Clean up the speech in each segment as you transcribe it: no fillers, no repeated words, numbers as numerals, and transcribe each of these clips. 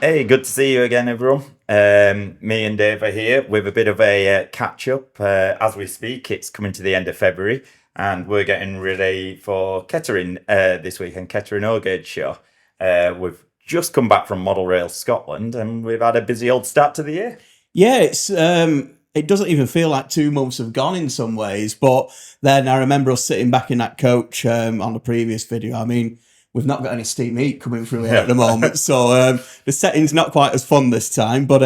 Hey, good to see you again, everyone. Me and Dave are here with a bit of a catch up. As we speak, it's coming to the end of February, and we're getting ready for Kettering this weekend, Kettering O'Gage Show. We've just come back from Model Rail Scotland, and we've had a busy old start to the year. Yeah, it doesn't even feel like 2 months have gone in some ways. But then I remember us sitting back in that coach on the previous video. I mean, we've not got any steam heat coming through here at the moment, so the setting's not quite as fun this time. But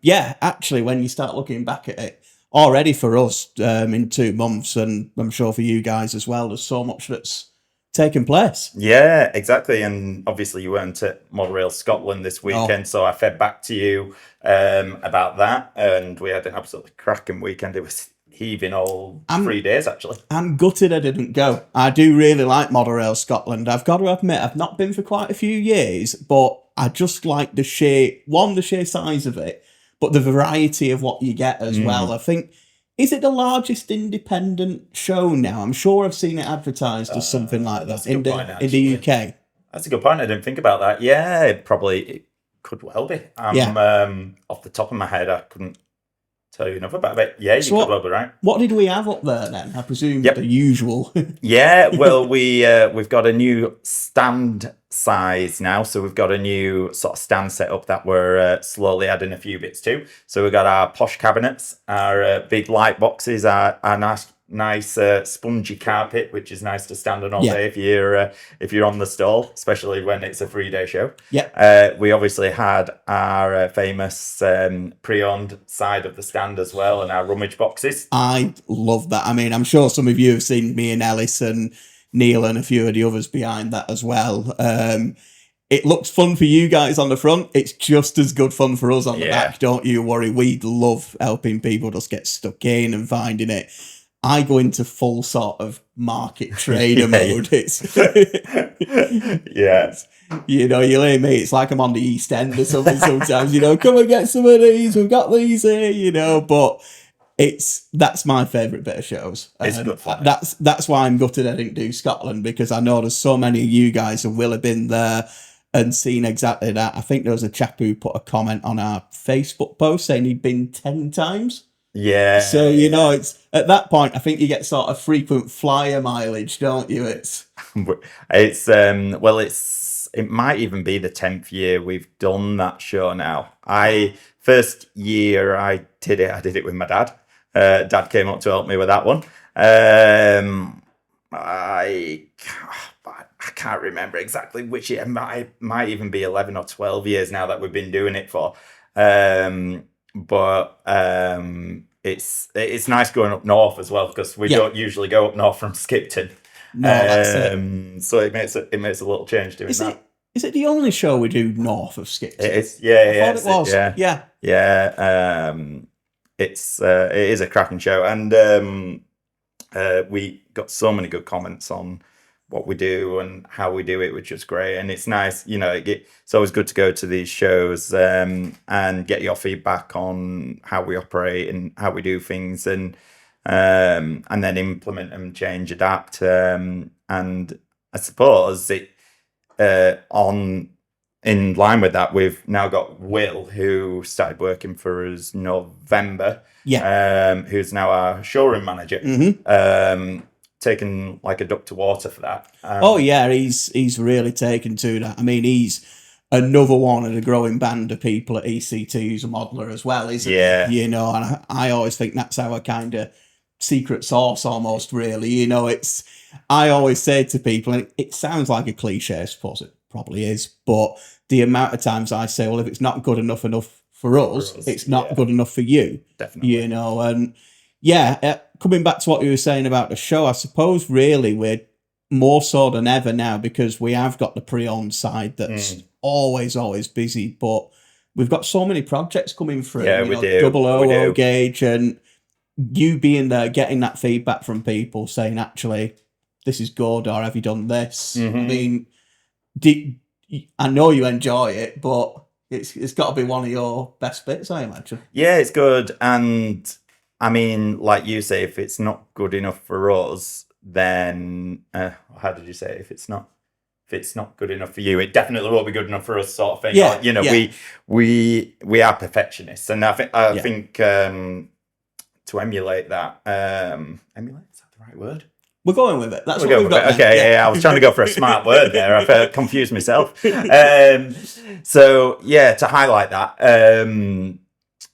yeah, actually, when you start looking back at it, already for us in 2 months, and I'm sure for you guys as well, there's so much that's taken place. Yeah, exactly. And obviously, you weren't at Model Rail Scotland this weekend, so I fed back to you about that, and we had an absolutely cracking weekend. It was heaving all 3 days, actually. I'm gutted I didn't go. I do really like Model Rail Scotland. I've got to admit, I've not been for quite a few years, but I just like the sheer size of it, but the variety of what you get as well. I think, is it the largest independent show now? I'm sure I've seen it advertised as something like that in the UK. That's a good point. I didn't think about that. Yeah, it could well be. Off the top of my head, I couldn't tell you enough about it. Yeah, you could well be right. What did we have up there then? I presume the usual. Yeah, well, we've got a new stand size now, so we've got a new sort of stand set up that we're slowly adding a few bits to. So we've got our posh cabinets, our big light boxes, our nice spongy carpet, which is nice to stand on all day if you're on the stall, especially when it's a 3-day show. Yeah. We obviously had our famous pre-owned side of the stand as well, and our rummage boxes. I love that. I mean, I'm sure some of you have seen me and Ellis and Neil and a few of the others behind that as well. It looks fun for you guys on the front. It's just as good fun for us on the back. Don't you worry. We love helping people just get stuck in and finding it. I go into full sort of market trader mode. It's you know, you hear me, it's like I'm on the East End or something sometimes, come and get some of these, we've got these here, but that's my favourite bit of shows. It's good fun. That's why I'm gutted I didn't do Scotland, because I know there's so many of you guys who will have been there and seen exactly that. I think there was a chap who put a comment on our Facebook post saying he'd been 10 times. Yeah. So, it's at that point, I think you get sort of frequent flyer mileage, don't you? It might even be the 10th year we've done that show now. First year I did it with my dad. Dad came up to help me with that one. I can't remember exactly which year. It might even be 11 or 12 years now that we've been doing it for. But it's nice going up north as well, because we don't usually go up north from Skipton. No, that's it. So it makes a little change doing that. Is it the only show we do north of Skipton? It is. Yeah, I thought it was. Yeah. It is a cracking show, and we got so many good comments on what we do and how we do it, which is great. And it's nice, it's always good to go to these shows and get your feedback on how we operate and how we do things, and then implement and change, adapt. And I suppose in line with that, we've now got Will, who started working for us November. Yeah. Who's now our showroom manager. Taken like a duck to water for that. He's really taken to that. I mean, he's another one of the growing band of people at ECT who's a modeler as well, isn't he? And I always think that's our kind of secret sauce almost, really. I always say to people, and it sounds like a cliche, I suppose it probably is, but the amount of times I say, well, if it's not good enough for us, it's not good enough for you. Definitely. Coming back to what you were saying about the show, I suppose really we're more so than ever now, because we have got the pre-owned side that's always busy, but we've got so many projects coming through. Yeah, we do. Double O Gauge, and you being there, getting that feedback from people saying, actually, this is good, or have you done this? I mean, I know you enjoy it, but it's got to be one of your best bits, I imagine. Yeah, it's good. And I mean, like you say, if it's not good enough for us, then how did you say it? If it's not it's not good enough for you, it definitely won't be good enough for us, sort of thing. Yeah, Or, you know, yeah. we are perfectionists, and I think to emulate that, emulate, is that the right word? We're going with it. That's We'll what go we've with got. it. Okay, yeah. I was trying to go for a smart word there. I've confused myself. So yeah, to highlight that,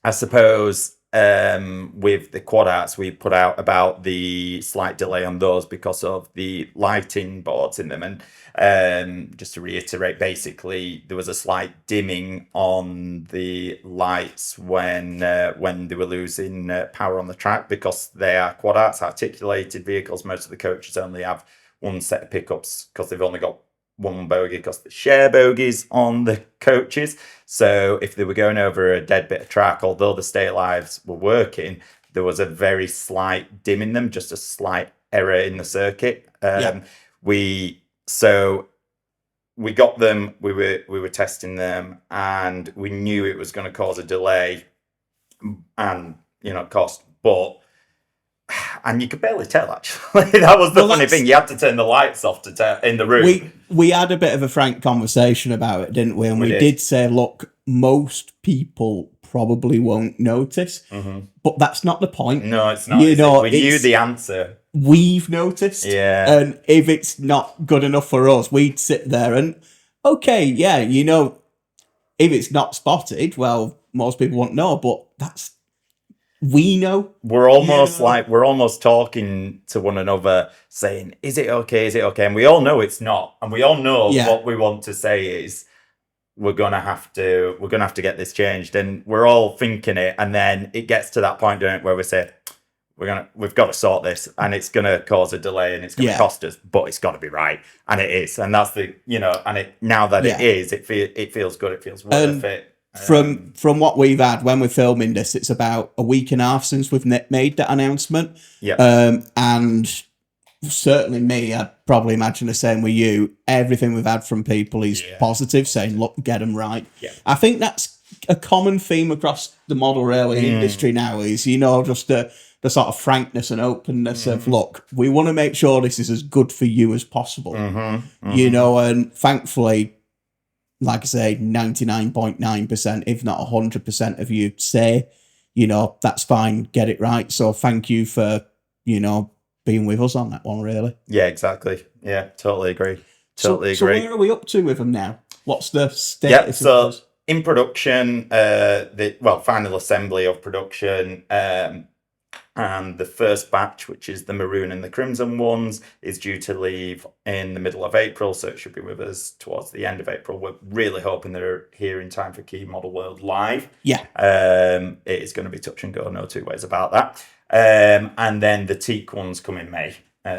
I suppose with the quad arts we put out about the slight delay on those because of the lighting boards in them, and just to reiterate, basically there was a slight dimming on the lights when they were losing power on the track, because they are quad arts, articulated vehicles. Most of the coaches only have one set of pickups because they've only got one bogie, because they share bogies on the coaches. So if they were going over a dead bit of track, although the stay alives were working, there was a very slight dim in them, just a slight error in the circuit. We got them, we were testing them, and we knew it was going to cause a delay and, you know, cost, and you could barely tell, actually. That was the funny thing. You had to turn the lights off in the room. We had a bit of a frank conversation about it, didn't we? And we did say, look, most people probably won't notice, but that's not the point. No, it's not. We knew the answer. We've noticed. Yeah. And if it's not good enough for us, we'd sit there and, okay, yeah, you know, if it's not spotted, well, most people won't know, but we know. We're almost talking to one another saying, is it okay? Is it okay? And we all know it's not. And we all know what we want to say is, we're gonna have to get this changed. And we're all thinking it, and then it gets to that point, don't it, where we say, we've got to sort this, and it's gonna cause a delay, and it's gonna cost us, but it's got to be right, and it is. And that's the, you know, and it, now that it is, it feels good, it feels worth it. From what we've had when we're filming this, it's about a week and a half since we've made that announcement. And certainly me, I'd probably imagine the same with you. Everything we've had from people is positive, saying, look, get them right. I think that's a common theme across the model railway industry now, is, you know, just the sort of frankness and openness of, look, we want to make sure this is as good for you as possible. You know, and thankfully, like I say, 99.9%, if not 100% of you say, you know, that's fine, get it right. So thank you for, you know, being with us on that one, really. Yeah, exactly. Yeah, totally agree. So where are we up to with them now? What's the status of those? In production, final assembly of production, and the first batch, which is the maroon and the crimson ones, is due to leave in the middle of April, so it should be with us towards the end of April. We're really hoping they're here in time for Key Model World Live. It is going to be touch and go, no two ways about that. And then the teak ones come in May,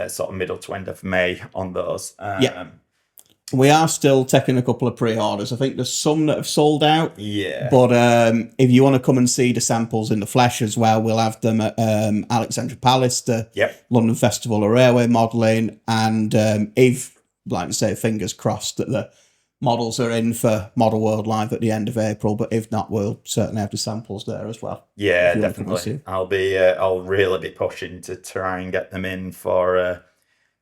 sort of middle to end of May on those. We are still taking a couple of pre-orders. I think there's some that have sold out. Yeah. But if you want to come and see the samples in the flesh as well, we'll have them at Alexandra Palace, the London Festival of Railway Modelling. And if, like I say, fingers crossed that the models are in for Model World Live at the end of April. But if not, we'll certainly have the samples there as well. Yeah, definitely. I'll really be pushing to try and get them in for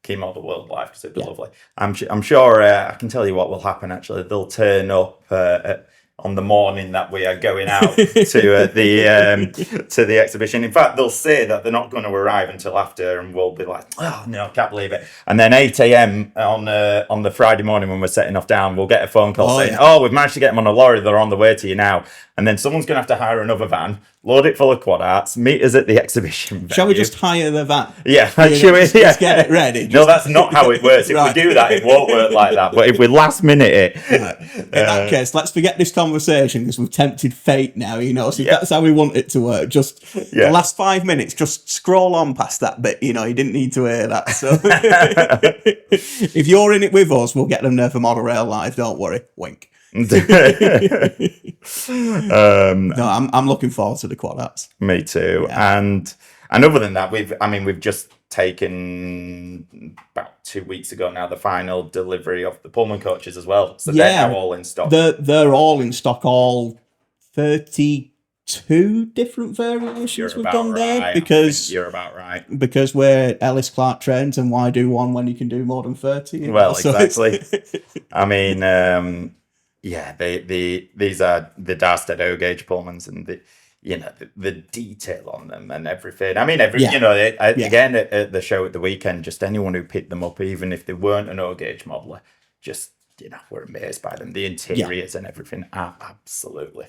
Key Model World Live, because it'd be lovely. I'm sure I can tell you what will happen. Actually, they'll turn up on the morning that we are going out to the exhibition. In fact, they'll say that they're not going to arrive until after, and we'll be like, oh no, I can't believe it. And then 8 a.m. on the Friday morning when we're setting off down, we'll get a phone call saying, oh, we've managed to get them on a lorry, they're on the way to you now. And then someone's going to have to hire another van, load it full of quad arts, meet us at the exhibition venue. Shall we just hire the van? Yeah, just get it ready. No, that's not how it works. If we do that, it won't work like that. But if we last minute it... In that case, let's forget this conversation, because we've tempted fate now, you know. So if that's how we want it to work, just the last 5 minutes, just scroll on past that bit, you know. You didn't need to hear that. So if you're in it with us, we'll get them there for Model Rail Live. Don't worry. Wink. No, I'm looking forward to the quad arts. Me too. And other than that, we've just taken about 2 weeks ago now the final delivery of the Pullman coaches as well. So they're now all in stock. They're all in stock, all 30 2 different variations we've done there, because you're about right, because we're Ellis Clark trained, and why do one when you can do more than 30? Well, exactly. I mean, these are the Darstead O gauge Pullmans, and the detail on them and everything. I mean, again at the show at the weekend, just anyone who picked them up, even if they weren't an O gauge modeler, just were amazed by them. The interiors and everything are absolutely.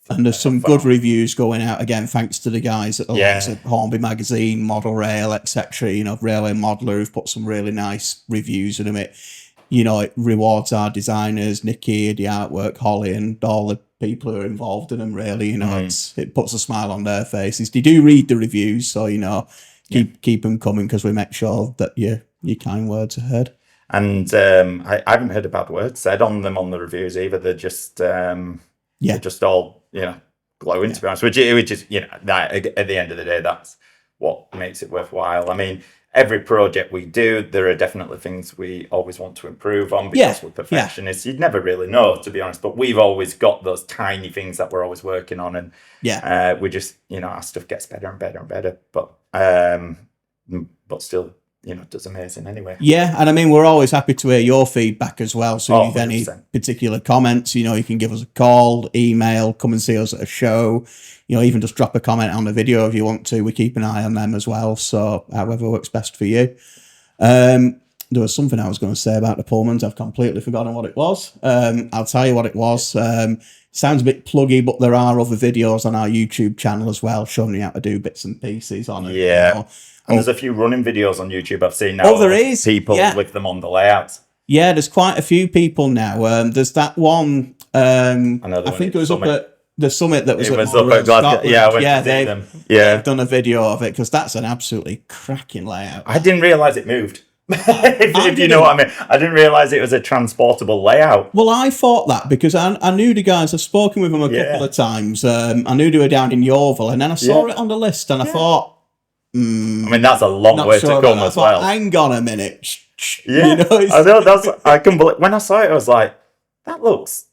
And there's some good reviews going out again, thanks to the guys at the likes of Hornby Magazine, Model Rail, etc. Railway Modeler, who've put some really nice reviews in them. It rewards our designers, Nikki, the artwork, Holly, and all the people who are involved in them. Really, it puts a smile on their faces. They do read the reviews, so keep them coming, because we make sure that your kind words are heard. And I haven't heard a bad word said on them on the reviews either. They're just they're just all glowing, to be honest. Which is that at the end of the day, that's what makes it worthwhile. I mean, every project we do, there are definitely things we always want to improve on, because we're perfectionists. You'd never really know, to be honest. But we've always got those tiny things that we're always working on, and we just our stuff gets better and better and better. But still, does amazing anyway. Yeah, and I mean, we're always happy to hear your feedback as well. So if you have any particular comments, you can give us a call, email, come and see us at a show. Even just drop a comment on the video if you want to. We keep an eye on them as well. So however works best for you. There was something I was going to say about the Pullmans. I've completely forgotten what it was. I'll tell you what it was. Sounds a bit pluggy, but there are other videos on our YouTube channel as well, showing you how to do bits and pieces on it. Yeah. And there's a few running videos on YouTube I've seen now. Oh, there is? People with them on the layouts. Yeah, there's quite a few people now. There's that one, I think it was up at the summit that was at Glasgow. Yeah, they've done a video of it, because that's an absolutely cracking layout. I didn't realise it moved. if you know what I mean. I didn't realise it was a transportable layout. Well, I thought that because I knew the guys. I've spoken with them a couple of times. I knew they were down in Yeovil, and then I saw it on the list, and I thought, I mean, that's a long way to come as well. Hang on a minute. Yeah, I know. I can believe, when I saw it, I was like, that looks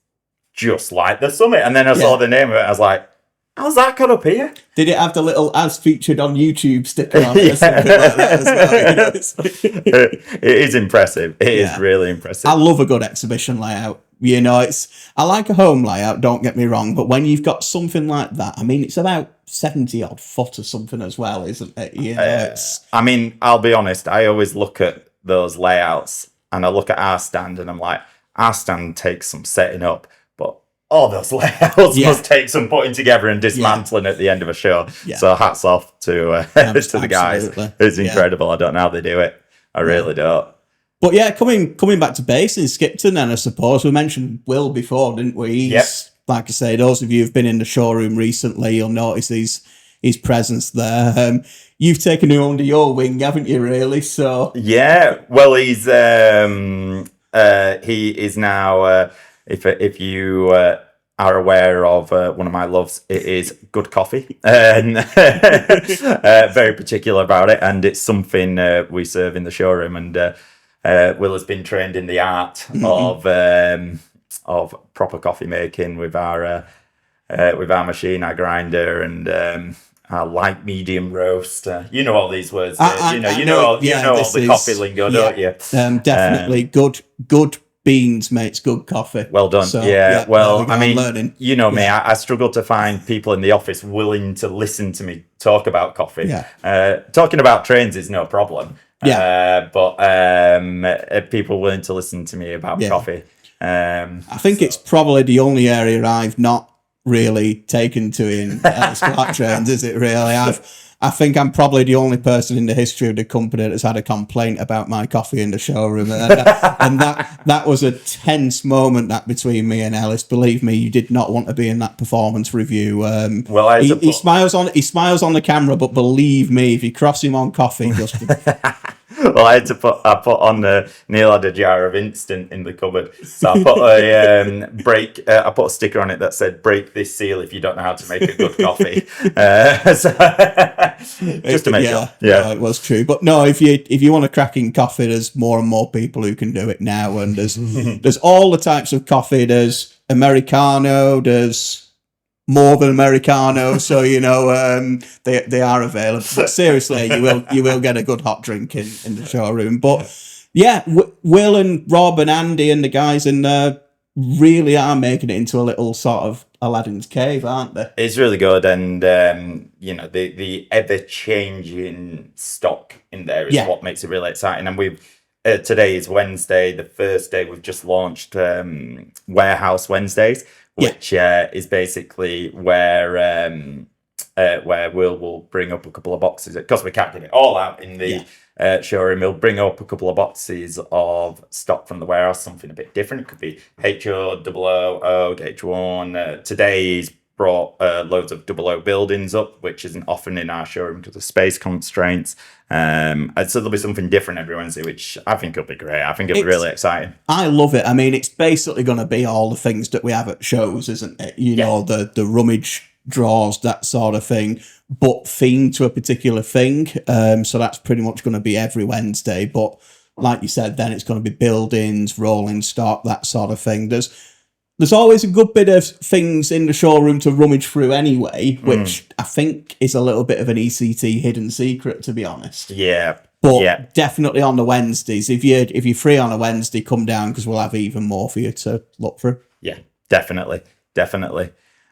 just like the summit. And then I saw the name of it. I was like, how's that got up here? Did it have the little "as featured on YouTube" sticker on it or something like that as well? It is impressive. It is really impressive. I love a good exhibition layout. I like a home layout, don't get me wrong, but when you've got something like that, I mean, it's about 70 odd foot or something as well, isn't it? I mean, I'll be honest, I always look at those layouts and I look at our stand and I'm like, our stand takes some setting up, but all those layouts must take some putting together and dismantling at the end of a show. So hats off to the guys. It's incredible. I don't know how they do it. I really don't. But yeah, coming back to base in Skipton, and I suppose we mentioned Will before, didn't we? He's, like I say, those of you who've been in the showroom recently, you'll notice his presence there. You've taken him under your wing, haven't you? Really? So well, he's he is now. If you are aware of one of my loves, it is good coffee, and very particular about it, and it's something we serve in the showroom, and Will has been trained in the art of proper coffee making with our machine, our grinder, and our light medium roast. You know all these words. You know all the coffee lingo, don't you? Definitely good beans makes good coffee. Well done. So, well, I mean, learning. You know me, I struggle to find people in the office willing to listen to me talk about coffee. Talking about trains is no problem. But people willing to listen to me about coffee. I think it's probably the only area I've not really taken to in Clark trains, is it really? I think I'm probably the only person in the history of the company that's had a complaint about my coffee in the showroom, and that was a tense moment that between me and Ellis. Believe me, you did not want to be in that performance review. Well, he smiles on the camera, but believe me, if you cross him on coffee, just. Well, I put on Neil had a jar of instant in the cupboard, so I put I put a sticker on it that said "break this seal if you don't know how to make a good coffee." Just to make sure. Yeah, it was true. But no, if you want a cracking coffee, there's more and more people who can do it now, and there's all the types of coffee. There's Americano, there's more than Americano, so they are available. But seriously, you will get a good hot drink in the showroom. But yeah, Will and Rob and Andy and the guys in there really are making it into a little sort of Aladdin's cave, aren't they? It's really good, and the ever changing stock in there is what makes it really exciting. And we've today is Wednesday, the first day we've just launched Warehouse Wednesdays, which is basically where we'll bring up a couple of boxes, because we can't get it all out in the showroom. We'll bring up a couple of boxes of stock from the warehouse, something a bit different. It could be HO, H1. Today he's brought loads of 00 buildings up, which isn't often in our showroom because of space constraints. And so there'll be something different every Wednesday, which I think will be great. I think it'll be really exciting. I love it. I mean, it's basically going to be all the things that we have at shows, isn't it? Know, the rummage drawers, that sort of thing, but themed to a particular thing. So that's pretty much going to be every Wednesday. But like you said, then it's going to be buildings, rolling stock, that sort of thing. There's always a good bit of things in the showroom to rummage through anyway, which I think is a little bit of an ECT hidden secret, to be honest. Yeah. But definitely on the Wednesdays, if you're free on a Wednesday, come down, because we'll have even more for you to look through. Yeah, definitely.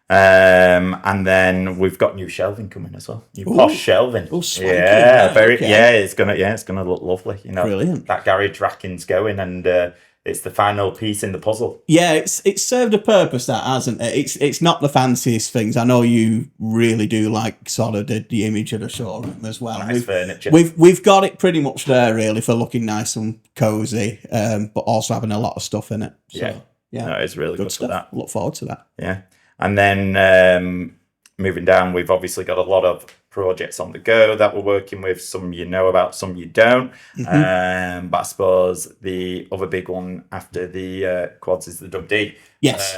And then we've got new shelving coming as well. New posh shelving. Oh, swanky. It's gonna look lovely. Brilliant. That garage racking's going, and it's the final piece in the puzzle. Yeah, it's served a purpose, that, hasn't it? It's not the fanciest things. I know you really do like sort of the image of the showroom as well. Nice furniture. We've got it pretty much there, really, for looking nice and cozy, but also having a lot of stuff in it. So, yeah, no, it's really good stuff. for that. Look forward to that. Yeah, and then moving down, we've obviously got a lot of projects on the go that we're working with. Some you know about, some you don't. But I suppose the other big one after the quads is the Dub D. Yes.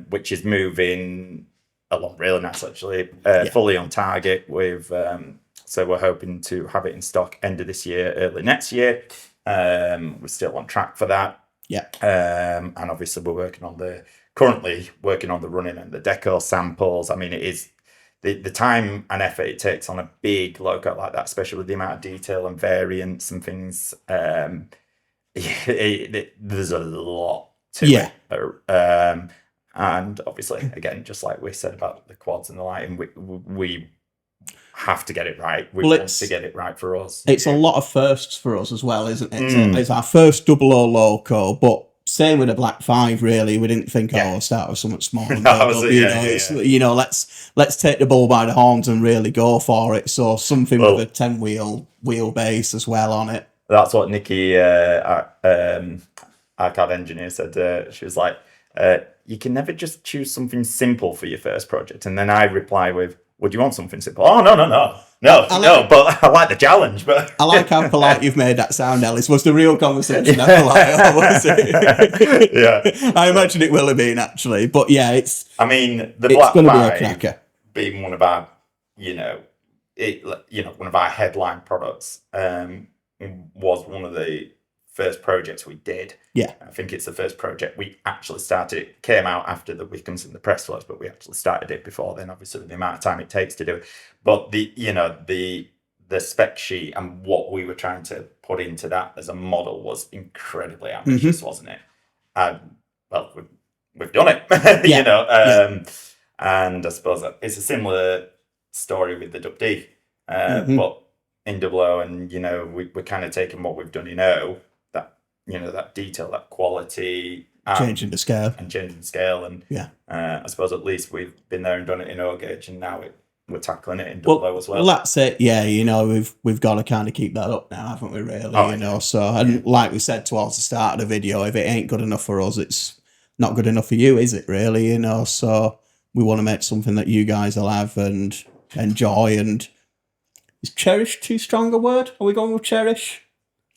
Which is moving along really nice, actually. Fully on target with. So we're hoping to have it in stock end of this year, early next year. We're still on track for that. Yeah. And obviously we're currently working on the running and the decor samples. I mean, it is the time and effort it takes on a big logo like that, especially with the amount of detail and variants and things. There's a lot to it. And obviously, again, just like we said about the quads and the lighting, we have to get it right. We want to get it right for us. It's a lot of firsts for us as well, isn't it? It's our first 00 loco, but same with the Black 5, really. We didn't think, we'll start with something small. Let's take the bull by the horns and really go for it. So something with a 10-wheel wheelbase as well on it. That's what Nikki, our CAD engineer, said. She was like, you can never just choose something simple for your first project. And then I reply with, would you want something simple? Oh, no, but I like the challenge. But I like how polite you've made that sound, Ellis. Was the real conversation that polite, or was it? Yeah. I imagine it will have been, actually. But yeah, I mean, the Black 5 be a cracker. Being one of our, one of our headline products, was one of the first projects we did. Yeah. I think it's the first project we actually started. It came out after the Wickens and the press flows, but we actually started it before then, obviously, the amount of time it takes to do it. But the spec sheet and what we were trying to put into that as a model was incredibly ambitious, wasn't it? Well, we've done it, and I suppose it's a similar story with the Dub D, but in 00, and we're kind of taking what we've done in O, that detail, that quality, changing the scale, and I suppose at least we've been there and done it in O gauge, and now we're tackling it in 00 as well. Well, that's it. Yeah, we've got to kind of keep that up now, haven't we? Really, So, and like we said towards the start of the video, if it ain't good enough for us, it's not good enough for you, is it? Really, So we want to make something that you guys will have and enjoy. And is cherish too strong a word? Are we going with cherish?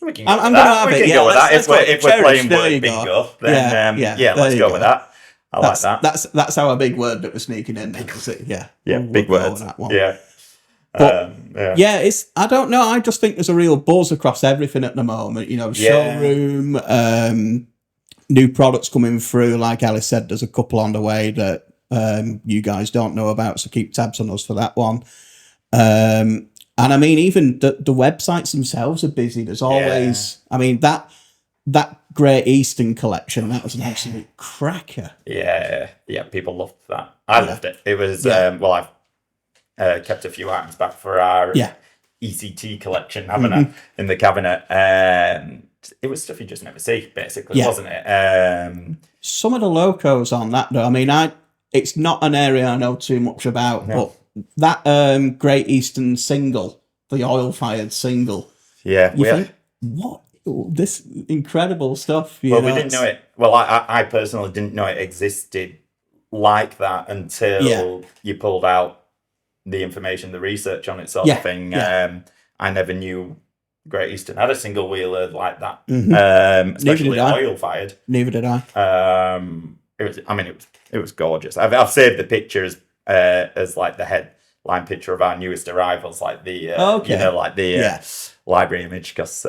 I'm going to have it. Go with that. If we're playing word bingo, then let's go with that. I like that. That's our big word that we're sneaking in. Big words. Yeah. But it's, I don't know. I just think there's a real buzz across everything at the moment. Showroom, new products coming through. Like Ellis said, there's a couple on the way that you guys don't know about, so keep tabs on us for that one. And I mean, even the websites themselves are busy. There's always, I mean, that Great Eastern collection, that was an absolute cracker. Yeah, people loved that. I loved it. It was, well, I've kept a few items back for our ECT collection, haven't I, in the cabinet. It was stuff you just never see, basically, wasn't it? Some of the locos on that, though, I mean, it's not an area I know too much about, but that Great Eastern single, the oil-fired single, you think, what? This incredible stuff. We didn't know it. Well, I personally didn't know it existed like that until you pulled out the information, the research on it sort of thing. I never knew Great Eastern had a single wheeler like that, especially oil fired. Neither did I. It was gorgeous. I've saved the pictures as like the headline picture of our newest arrivals, like the library image, because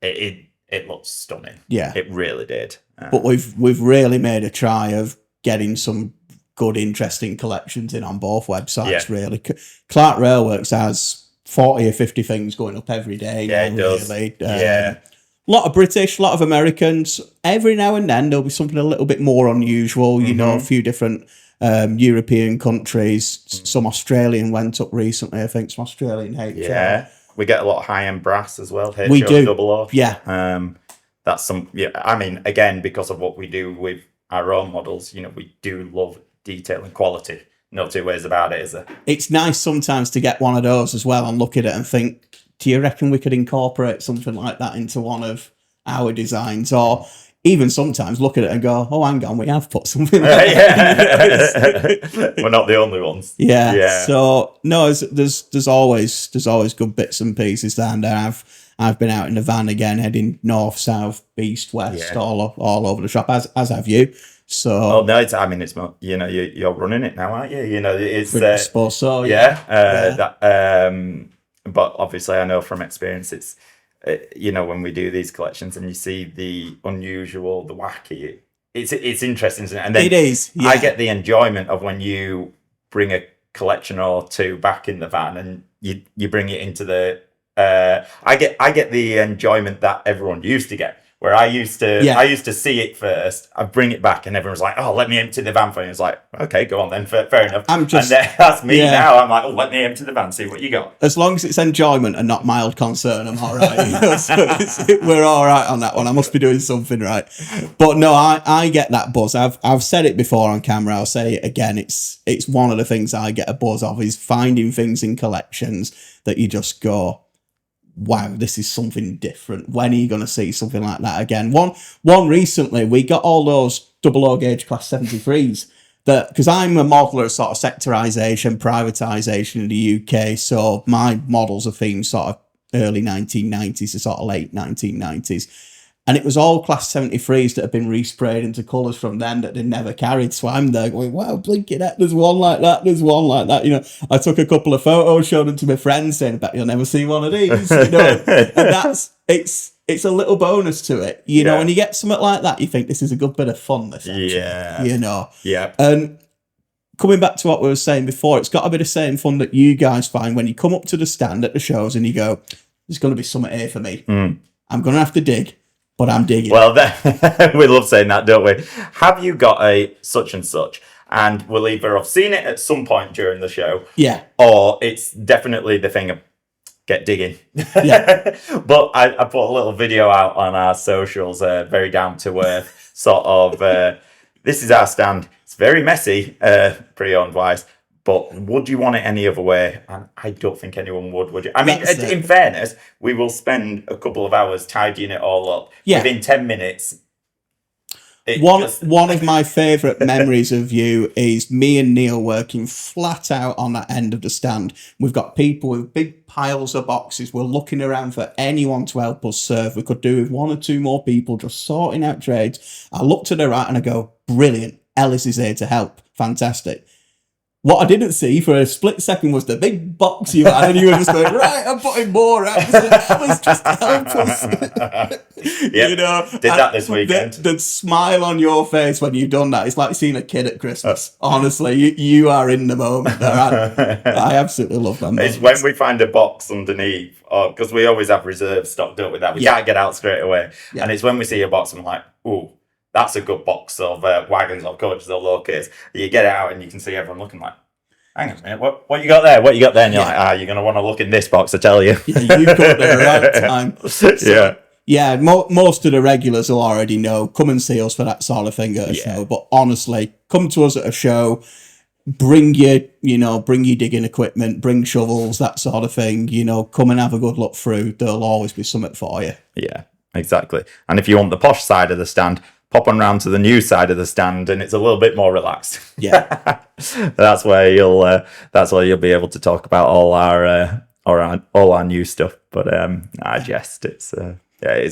it looks stunning. Yeah, it really did. But we've really made a try of getting some good, interesting collections in on both websites. Really, Clark Railworks has 40 or 50 things going up every day. Yeah, it does. Really. A lot of British, a lot of Americans. Every now and then there'll be something a little bit more unusual. You know, a few different European countries. Some Australian went up recently. I think some Australian HO. Yeah. We get a lot of high-end brass as well. We do. HO. Yeah. That's some. Yeah. I mean, again, because of what we do with our own models, you know, we do love detail and quality. No two ways about it, is there? It's nice sometimes to get one of those as well and look at it and think, do you reckon we could incorporate something like that into one of our designs? Or even sometimes look at it and go, oh, hang on, we have put something like that. We're not the only ones. Yeah. So, no, there's always good bits and pieces down there. I've been out in the van again, heading north, south, east, west, all over the shop, as have you. So, no, it's you know, you're running it now, aren't you? You know, it's I suppose so. But obviously, I know from experience, it's you know, when we do these collections and you see the unusual, the wacky, it's interesting, isn't it? And then it is. Yeah. I get the enjoyment of when you bring a collection or two back in the van and you bring it into the. I get the enjoyment that everyone used to get. Where I used to see it first, I bring it back, and everyone's like, "Oh, let me empty the van for you." It's like, "Okay, go on then, fair enough." And that's me now. I'm like, "Oh, let me empty the van, see what you got." As long as it's enjoyment and not mild concern, I'm all right. You know, so we're all right on that one. I must be doing something right. But no, I get that buzz. I've said it before on camera. I'll say it again. It's one of the things I get a buzz of is finding things in collections that you just go, wow, this is something different. When are you going to see something like that again? One recently, we got all those 00 gauge class 73s because I'm a modeler of sort of sectorisation, privatisation in the UK. So my models are themed sort of early 1990s to sort of late 1990s. And it was all class 73s that had been resprayed into colours from then that they never carried. So I'm there going, wow, blinking heck, there's one like that, there's one like that. You know, I took a couple of photos, showed them to my friends, saying, I bet you'll never see one of these. You know, and it's a little bonus to it. You know, when you get something like that, you think this is a good bit of fun, this actually. Yeah. You know. Yeah. And coming back to what we were saying before, it's got to be the same fun that you guys find when you come up to the stand at the shows and you go, there's going to be something here for me. I'm going to have to dig. But I'm digging. Well, we love saying that, don't we? Have you got a such and such? And we'll either have seen it at some point during the show, or it's definitely the thing of get digging. Yeah. But I put a little video out on our socials, very down to earth, sort of. This is our stand. It's very messy, pre-owned wise. But would you want it any other way? And I don't think anyone would you? I mean, in fairness, we will spend a couple of hours tidying it all up. Yeah. Within 10 minutes. One of my favourite memories of you is me and Neil working flat out on that end of the stand. We've got people with big piles of boxes. We're looking around for anyone to help us serve. We could do with one or two more people just sorting out trades. I look to the right and I go, brilliant. Ellis is here to help. Fantastic. What I didn't see for a split second was the big box you had, and you were just going, right, I'm putting more out. That was just to help us. Yep. You know, Did that this weekend. The smile on your face when you've done that, it's like seeing a kid at Christmas. Honestly, you are in the moment there. I absolutely love that moment. It's when we find a box underneath, because we always have reserves stocked up with that. We can't get out straight away. Yeah. And it's when we see a box, I'm like, ooh, that's a good box of wagons or coaches or low-kits. You get it out and you can see everyone looking like, hang on a minute, what you got there? What you got there? And you're like, you're going to want to look in this box, I tell you. Yeah, you've got the right time. So, yeah, most of the regulars will already know. Come and see us for that sort of thing at a show. But honestly, come to us at a show. Bring your digging equipment, bring shovels, that sort of thing. Come and have a good look through. There'll always be something for you. Yeah, exactly. And if you want the posh side of the stand, pop on round to the new side of the stand, and it's a little bit more relaxed. Yeah, that's where you'll be able to talk about all our new stuff. But I jest, it's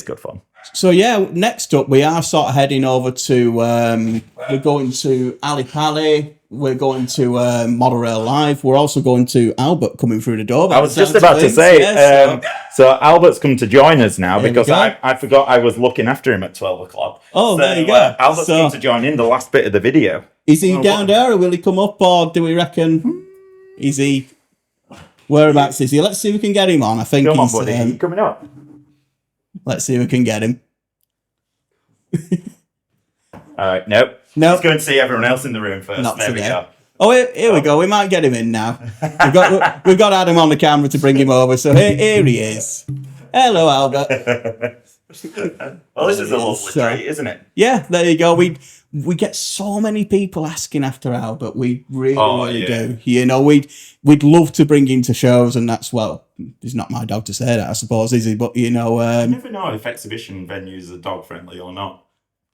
good fun. So next up we are sort of heading over to we're going to Ali Pali. We're going to Model Rail Live. We're also going to Albert coming through the door. I was just about to say, so Albert's come to join us now because I forgot I was looking after him at 12 o'clock. Oh, so, there you go. Albert's come to join in the last bit of the video. Is he down there or will he come up, or do we reckon? Is he? Whereabouts is he? Let's see if we can get him on. I think Come on, buddy. Coming up. Let's see if we can get him. All right, nope. Let's go and see everyone else in the room first. Not there today. we go. Oh, here we go. We might get him in now. We've got Adam on the camera to bring him over. So here he is. Hello, Albert. Well, this is a lovely treat, isn't it? Yeah, there you go. We get so many people asking after Albert. We really do. We'd love to bring him to shows, and that's, well, he's not my dog to say that, I suppose, is he? But, you never know if exhibition venues are dog friendly or not.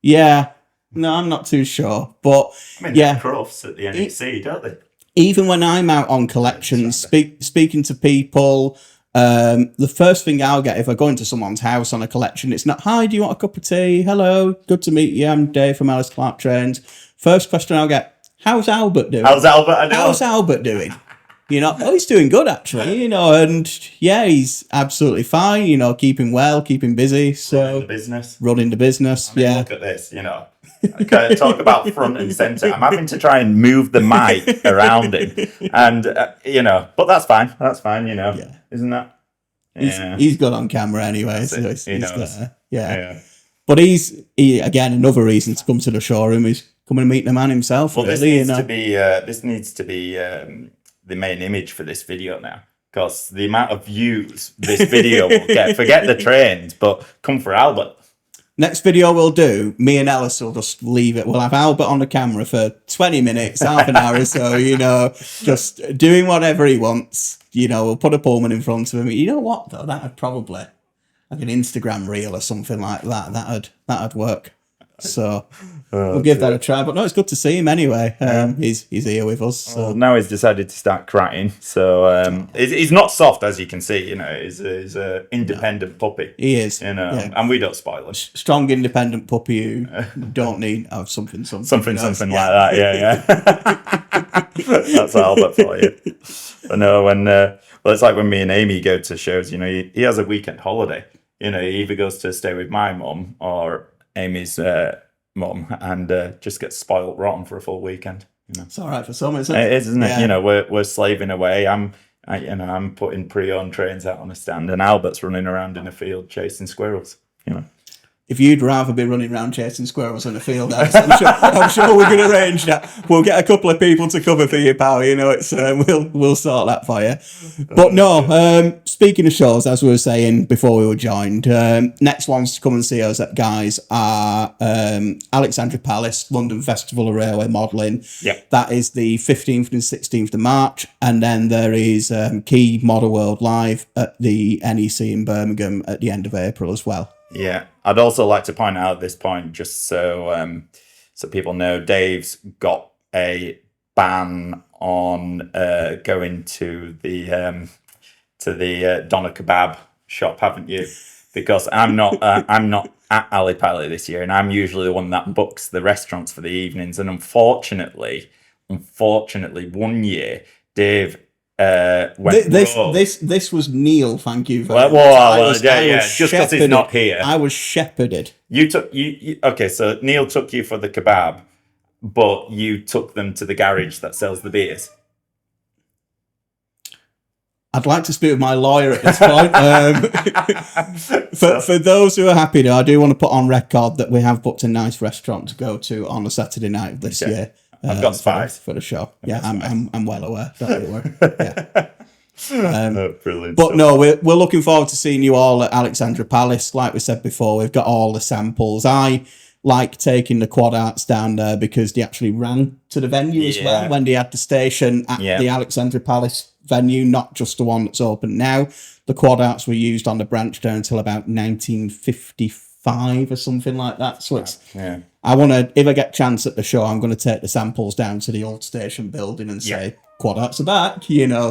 Yeah. No, I'm not too sure. But, they're crufts at the NEC, don't they? Even when I'm out on collections, speaking to people, the first thing I'll get if I go into someone's house on a collection, it's not, hi, do you want a cup of tea? Hello, good to meet you. I'm Dave from Ellis Clark Trains. First question I'll get, how's Albert doing? How's Albert? I know. How's Albert doing? He's doing good actually, and he's absolutely fine, keeping well, keeping busy. So running the business. Look at this, Okay, talk about front and center. I'm having to try and move the mic around him, and but that's fine. That's fine, isn't that? Yeah. He's good on camera anyway, so he knows. But he again, another reason to come to the showroom is come and meet the man himself. Well, this needs to be the main image for this video now, because the amount of views this video will get. Forget the trains, but come for Albert. Next video we'll do, me and Ellis will just leave it. We'll have Albert on the camera for 20 minutes, half an hour or so, just doing whatever he wants. We'll put a Pullman in front of him. You know what, though? That'd probably, like an Instagram reel or something like that. That'd work. So we'll give that a try. But no, it's good to see him anyway. He's here with us. So. Well, now he's decided to start crying. So he's not soft, as you can see. He's an independent puppy. He is. And we don't spoil him. Strong, independent puppy who don't need something like that. Yeah. That's Albert for you. But no, it's like when me and Amy go to shows. He has a weekend holiday. He either goes to stay with my mum or Amy's mum, and just gets spoiled rotten for a full weekend. It's all right for some, isn't it? It is, isn't it? We're slaving away. I'm putting pre-owned trains out on a stand, and Albert's running around in a field chasing squirrels. If you'd rather be running around chasing squirrels in a field, I'm sure we can arrange that. We'll get a couple of people to cover for you, pal. It's we'll sort that for you. But no, speaking of shows, as we were saying before we were joined, next ones to come and see us at, guys, are Alexandra Palace, London Festival of Railway Modelling. Yep. That is the 15th and 16th of March. And then there is Key Model World Live at the NEC in Birmingham at the end of April as well. Yeah, I'd also like to point out at this point, just so people know, Dave's got a ban on going to the Doner Kebab shop, haven't you? Because I'm not at Ali Pali this year, and I'm usually the one that books the restaurants for the evenings. And unfortunately, unfortunately, one year, Dave went rogue. This was Neil, thank you very much. Just because he's not here. I was shepherded. Okay, so Neil took you for the kebab, but you took them to the garage that sells the beers. I'd like to speak with my lawyer at this point. For those who are happy, though, I do want to put on record that we have booked a nice restaurant to go to on a Saturday night of this year. I've got spies for the show. I'm well aware. Don't you worry. Brilliant. But no, we're looking forward to seeing you all at Alexandra Palace. Like we said before, we've got all the samples. I like taking the quad arts down there because they actually ran to the venue as well when they had the station at the Alexandra Palace venue, not just the one that's open now. The quad arts were used on the branch there until about 1955 or something like that. So it's I want to, if I get a chance at the show, I'm going to take the samples down to the old station building and say quad arts are back,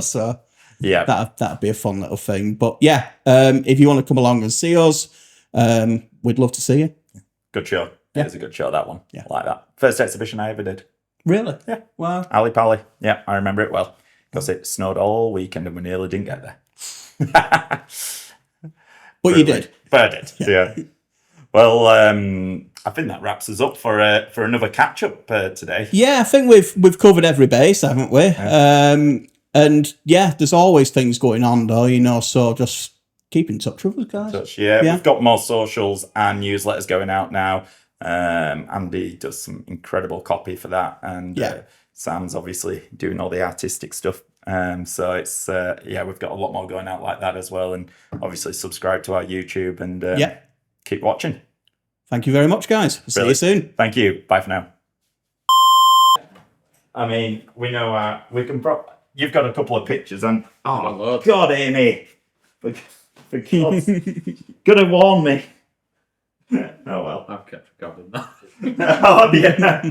so that'd be a fun little thing. But if you want to come along and see us, we'd love to see you. Good show. It was a good show, that one. I like that. First exhibition I ever did. Really? Yeah. Wow. Ali Pally. Yeah, I remember it well. Because it snowed all weekend and we nearly didn't get there. But you did. But I did, yeah. Well, I think that wraps us up for another catch-up today. Yeah, I think we've covered every base, haven't we? Yeah. And there's always things going on, though, so just keep in touch with us, guys. We've got more socials and newsletters going out now. Andy does some incredible copy for that, and Sam's obviously doing all the artistic stuff. So it's we've got a lot more going out like that as well, and obviously subscribe to our YouTube and keep watching. Thank you very much, guys. See you soon. Thank you. Bye for now. I mean, we know we can. You've got a couple of pictures, and God, Amy, for God's could have warned me. Oh well, I've kept forgotten that. Oh yeah.